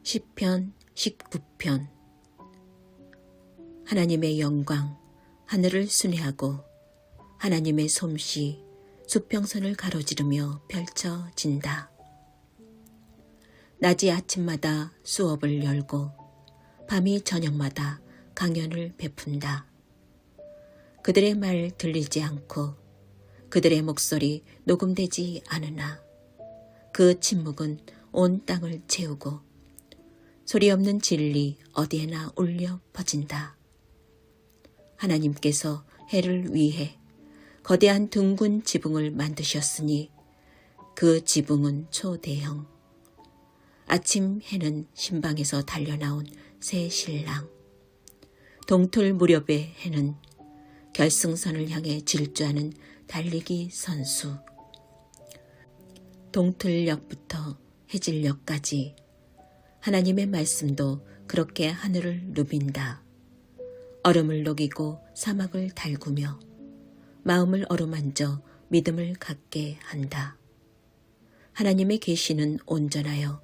시편 19편. 하나님의 영광 하늘을 순회하고 하나님의 솜씨 수평선을 가로지르며 펼쳐진다. 낮이 아침마다 수업을 열고 밤이 저녁마다 강연을 베푼다. 그들의 말 들리지 않고 그들의 목소리 녹음되지 않으나 그 침묵은 온 땅을 채우고 소리 없는 진리 어디에나 울려 퍼진다. 하나님께서 해를 위해 거대한 둥근 지붕을 만드셨으니 그 지붕은 초대형. 아침 해는 신방에서 달려나온 새 신랑. 동틀 무렵의 해는 결승선을 향해 질주하는 달리기 선수. 동틀역부터 해질역까지 하나님의 말씀도 그렇게 하늘을 누빈다. 얼음을 녹이고 사막을 달구며 마음을 어루만져 믿음을 갖게 한다. 하나님의 계시는 온전하여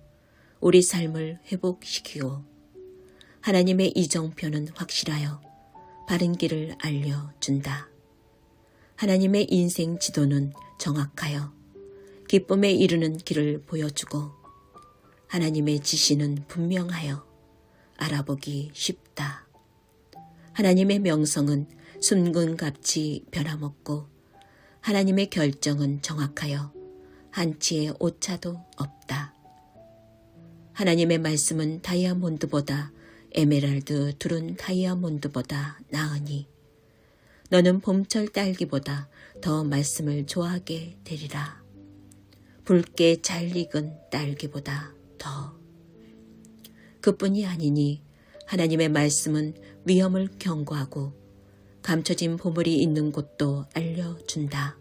우리 삶을 회복시키고 하나님의 이정표는 확실하여 바른 길을 알려준다. 하나님의 인생 지도는 정확하여 기쁨에 이르는 길을 보여주고 하나님의 지시는 분명하여 알아보기 쉽다. 하나님의 명성은 순금같이 변함없고 하나님의 결정은 정확하여 한치의 오차도 없다. 하나님의 말씀은 다이아몬드보다 에메랄드 두른 다이아몬드보다 나으니 너는 봄철 딸기보다 더 말씀을 좋아하게 되리라. 붉게 잘 익은 딸기보다 더. 그뿐이 아니니 하나님의 말씀은 위험을 경고하고 감춰진 보물이 있는 곳도 알려준다.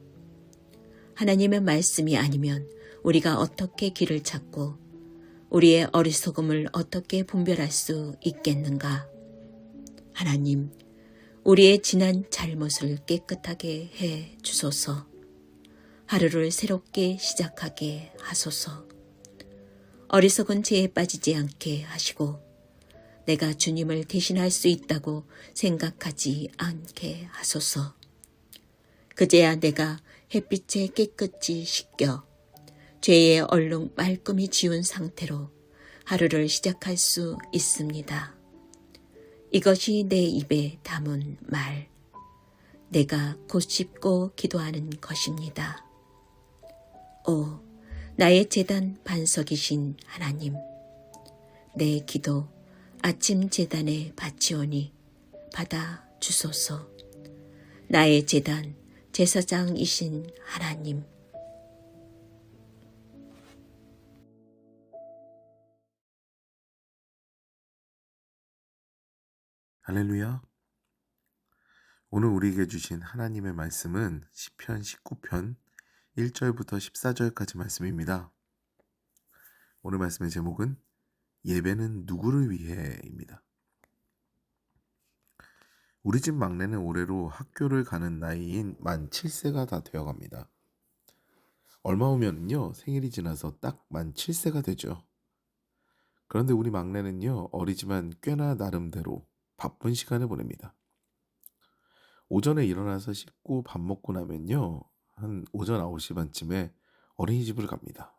하나님의 말씀이 아니면 우리가 어떻게 길을 찾고 우리의 어리석음을 어떻게 분별할 수 있겠는가? 하나님, 우리의 지난 잘못을 깨끗하게 해 주소서. 하루를 새롭게 시작하게 하소서. 어리석은 죄에 빠지지 않게 하시고 내가 주님을 대신할 수 있다고 생각하지 않게 하소서. 그제야 내가 햇빛에 깨끗이 씻겨 죄의 얼룩 말끔히 지운 상태로 하루를 시작할 수 있습니다. 이것이 내 입에 담은 말, 내가 곧씹고 기도하는 것입니다. 오, 나의 제단 반석이신 하나님, 내 기도 아침 제단에 바치오니 받아 주소서. 나의 제단 제사장이신 하나님, 할렐루야. 오늘 우리에게 주신 하나님의 말씀은 시편 19편 1절부터 14절까지 말씀입니다. 오늘 말씀의 제목은 예배는 누구를 위해입니다. 우리 집 막내는 올해로 학교를 가는 나이인 만 7세가 다 되어갑니다. 얼마 후면요 생일이 지나서 딱 만 7세가 되죠. 그런데 우리 막내는요 어리지만 꽤나 나름대로 바쁜 시간을 보냅니다. 오전에 일어나서 씻고 밥 먹고 나면요 한 오전 9시 반쯤에 어린이집을 갑니다.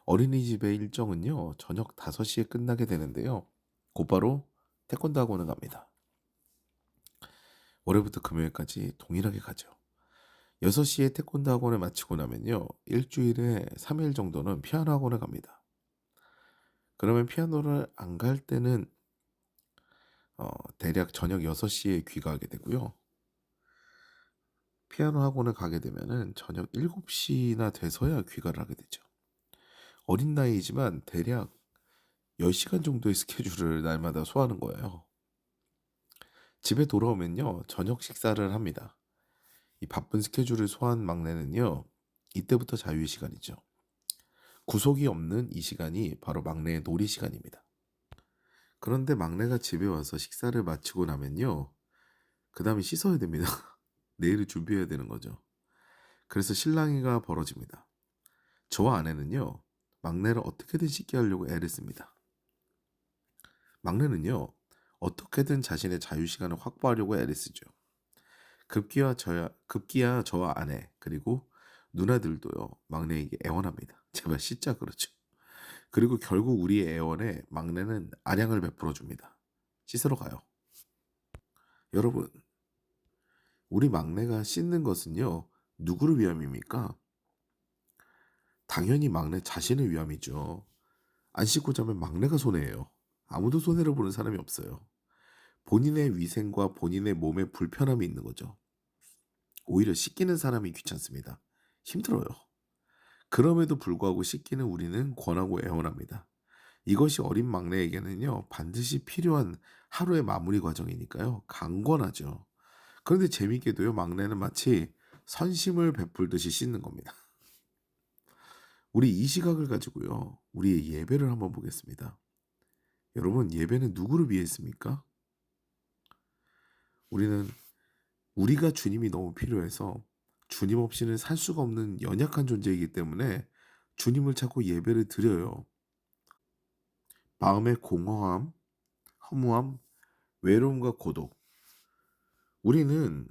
어린이집의 일정은요 저녁 5시에 끝나게 되는데요 곧바로 태권도 학원을 갑니다. 월요일부터 금요일까지 동일하게 가죠. 6시에 태권도 학원을 마치고 나면요 일주일에 3일 정도는 피아노 학원을 갑니다. 그러면 피아노를 안 갈 때는 대략 저녁 6시에 귀가하게 되고요. 피아노 학원을 가게 되면은 저녁 7시나 돼서야 귀가를 하게 되죠. 어린 나이지만 대략 10시간 정도의 스케줄을 날마다 소화하는 거예요. 집에 돌아오면요 저녁 식사를 합니다. 이 바쁜 스케줄을 소화한 막내는요 이때부터 자유의 시간이죠. 구속이 없는 이 시간이 바로 막내의 놀이 시간입니다. 그런데 막내가 집에 와서 식사를 마치고 나면요 그 다음에 씻어야 됩니다. 내일을 준비해야 되는 거죠. 그래서 실랑이가 벌어집니다. 저와 아내는요 막내를 어떻게든 씻게 하려고 애를 씁니다. 막내는요, 어떻게든 자신의 자유시간을 확보하려고 애를 쓰죠. 급기야 저와 아내, 그리고 누나들도요, 막내에게 애원합니다. 제발 씻자 그러죠. 그리고 결국 우리의 애원에 막내는 안양을 베풀어 줍니다. 씻으러 가요. 여러분, 우리 막내가 씻는 것은요, 누구를 위함입니까? 당연히 막내 자신을 위함이죠. 안 씻고 자면 막내가 손해예요. 아무도 손해를 보는 사람이 없어요. 본인의 위생과 본인의 몸에 불편함이 있는 거죠. 오히려 씻기는 사람이 귀찮습니다. 힘들어요. 그럼에도 불구하고 씻기는 우리는 권하고 애원합니다. 이것이 어린 막내에게는요, 반드시 필요한 하루의 마무리 과정이니까요, 강권하죠. 그런데 재밌게도요, 막내는 마치 선심을 베풀듯이 씻는 겁니다. 우리 이 시각을 가지고요, 우리의 예배를 한번 보겠습니다. 여러분, 예배는 누구를 위해 했습니까? 우리는 우리가 주님이 너무 필요해서 주님 없이는 살 수가 없는 연약한 존재이기 때문에 주님을 찾고 예배를 드려요. 마음의 공허함, 허무함, 외로움과 고독. 우리는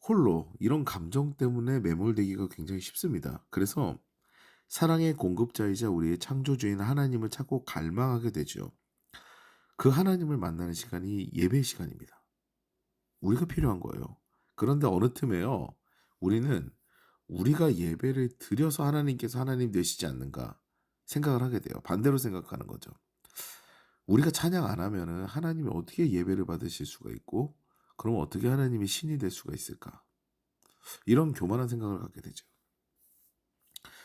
홀로 이런 감정 때문에 매몰되기가 굉장히 쉽습니다. 그래서 사랑의 공급자이자 우리의 창조주인 하나님을 찾고 갈망하게 되죠. 그 하나님을 만나는 시간이 예배 시간입니다. 우리가 필요한 거예요. 그런데 어느 틈에요, 우리는 우리가 예배를 드려서 하나님께서 하나님 되시지 않는가 생각을 하게 돼요. 반대로 생각하는 거죠. 우리가 찬양 안 하면은 하나님이 어떻게 예배를 받으실 수가 있고, 그럼 어떻게 하나님이 신이 될 수가 있을까? 이런 교만한 생각을 갖게 되죠.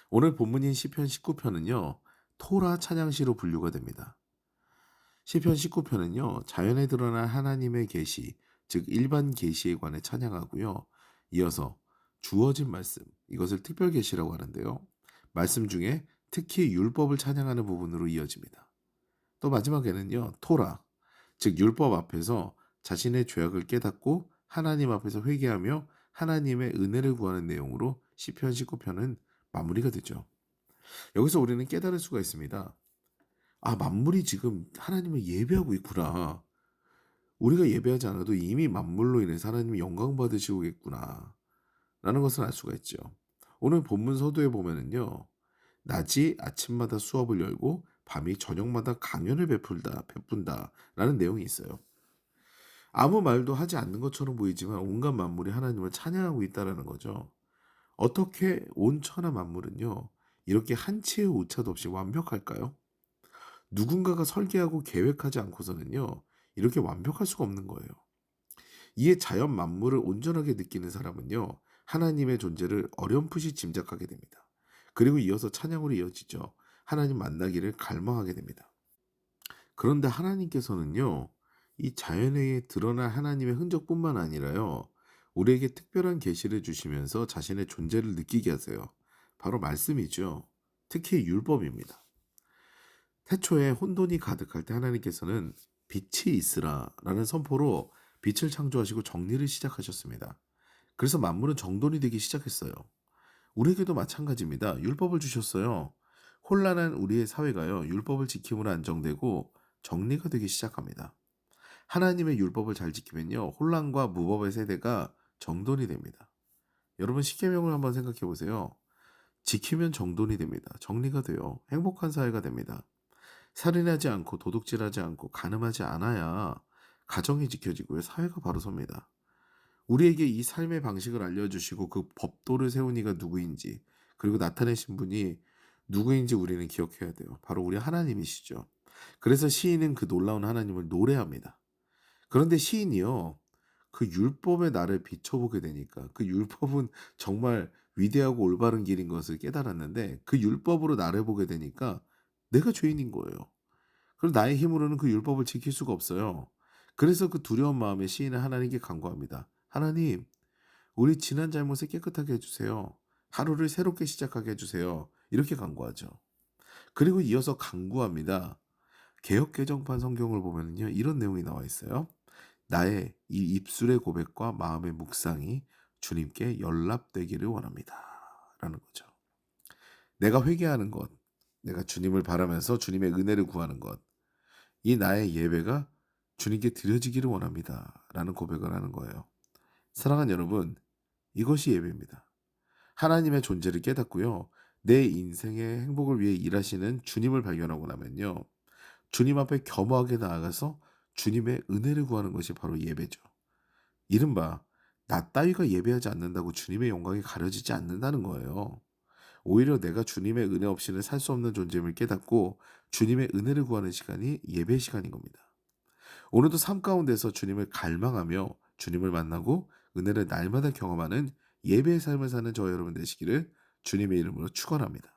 오늘 본문인 시편 19편은요, 토라 찬양시로 분류가 됩니다. 시편 19편은요, 자연에 드러난 하나님의 계시, 즉 일반 계시에 관해 찬양하고요. 이어서 주어진 말씀, 이것을 특별 계시라고 하는데요. 말씀 중에 특히 율법을 찬양하는 부분으로 이어집니다. 또 마지막에는요, 토라, 즉 율법 앞에서 자신의 죄악을 깨닫고 하나님 앞에서 회개하며 하나님의 은혜를 구하는 내용으로 시편 19편은 마무리가 되죠. 여기서 우리는 깨달을 수가 있습니다. 아, 만물이 지금 하나님을 예배하고 있구나. 우리가 예배하지 않아도 이미 만물로 인해서 하나님이 영광 받으시겠구나. 라는 것을 알 수가 있죠. 오늘 본문 서두에 보면은요, 낮이 아침마다 수업을 열고 밤이 저녁마다 강연을 베푼다 라는 내용이 있어요. 아무 말도 하지 않는 것처럼 보이지만 온갖 만물이 하나님을 찬양하고 있다라는 거죠. 어떻게 온 천하 만물은요, 이렇게 한치의 오차도 없이 완벽할까요? 누군가가 설계하고 계획하지 않고서는요, 이렇게 완벽할 수가 없는 거예요. 이에 자연 만물을 온전하게 느끼는 사람은요, 하나님의 존재를 어렴풋이 짐작하게 됩니다. 그리고 이어서 찬양으로 이어지죠. 하나님 만나기를 갈망하게 됩니다. 그런데 하나님께서는요, 이 자연에 드러난 하나님의 흔적뿐만 아니라요, 우리에게 특별한 계시를 주시면서 자신의 존재를 느끼게 하세요. 바로 말씀이죠. 특히 율법입니다. 태초에 혼돈이 가득할 때 하나님께서는 빛이 있으라라는 선포로 빛을 창조하시고 정리를 시작하셨습니다. 그래서 만물은 정돈이 되기 시작했어요. 우리에게도 마찬가지입니다. 율법을 주셨어요. 혼란한 우리의 사회가요, 율법을 지킴으로 안정되고 정리가 되기 시작합니다. 하나님의 율법을 잘 지키면요, 혼란과 무법의 세대가 정돈이 됩니다. 여러분, 십계명을 한번 생각해 보세요. 지키면 정돈이 됩니다. 정리가 돼요. 행복한 사회가 됩니다. 살인하지 않고 도둑질하지 않고 간음하지 않아야 가정이 지켜지고요, 사회가 바로 섭니다. 우리에게 이 삶의 방식을 알려주시고 그 법도를 세운 이가 누구인지, 그리고 나타내신 분이 누구인지 우리는 기억해야 돼요. 바로 우리 하나님이시죠. 그래서 시인은 그 놀라운 하나님을 노래합니다. 그런데 시인이요, 그 율법의 나를 비춰보게 되니까 그 율법은 정말 위대하고 올바른 길인 것을 깨달았는데, 그 율법으로 나를 보게 되니까 내가 죄인인 거예요. 그럼 나의 힘으로는 그 율법을 지킬 수가 없어요. 그래서 그 두려운 마음에 시인은 하나님께 간구합니다. 하나님, 우리 지난 잘못을 깨끗하게 해주세요. 하루를 새롭게 시작하게 해주세요. 이렇게 간구하죠. 그리고 이어서 간구합니다. 개역 개정판 성경을 보면요, 이런 내용이 나와 있어요. 나의 이 입술의 고백과 마음의 묵상이 주님께 연락되기를 원합니다. 라는 거죠. 내가 회개하는 것, 내가 주님을 바라면서 주님의 은혜를 구하는 것. 이 나의 예배가 주님께 드려지기를 원합니다. 라는 고백을 하는 거예요. 사랑하는 여러분, 이것이 예배입니다. 하나님의 존재를 깨닫고요. 내 인생의 행복을 위해 일하시는 주님을 발견하고 나면요. 주님 앞에 겸허하게 나아가서 주님의 은혜를 구하는 것이 바로 예배죠. 이른바 나 따위가 예배하지 않는다고 주님의 영광이 가려지지 않는다는 거예요. 오히려 내가 주님의 은혜 없이는 살 수 없는 존재임을 깨닫고 주님의 은혜를 구하는 시간이 예배 시간인 겁니다. 오늘도 삶 가운데서 주님을 갈망하며 주님을 만나고 은혜를 날마다 경험하는 예배의 삶을 사는 저와 여러분 되시기를 주님의 이름으로 축원합니다.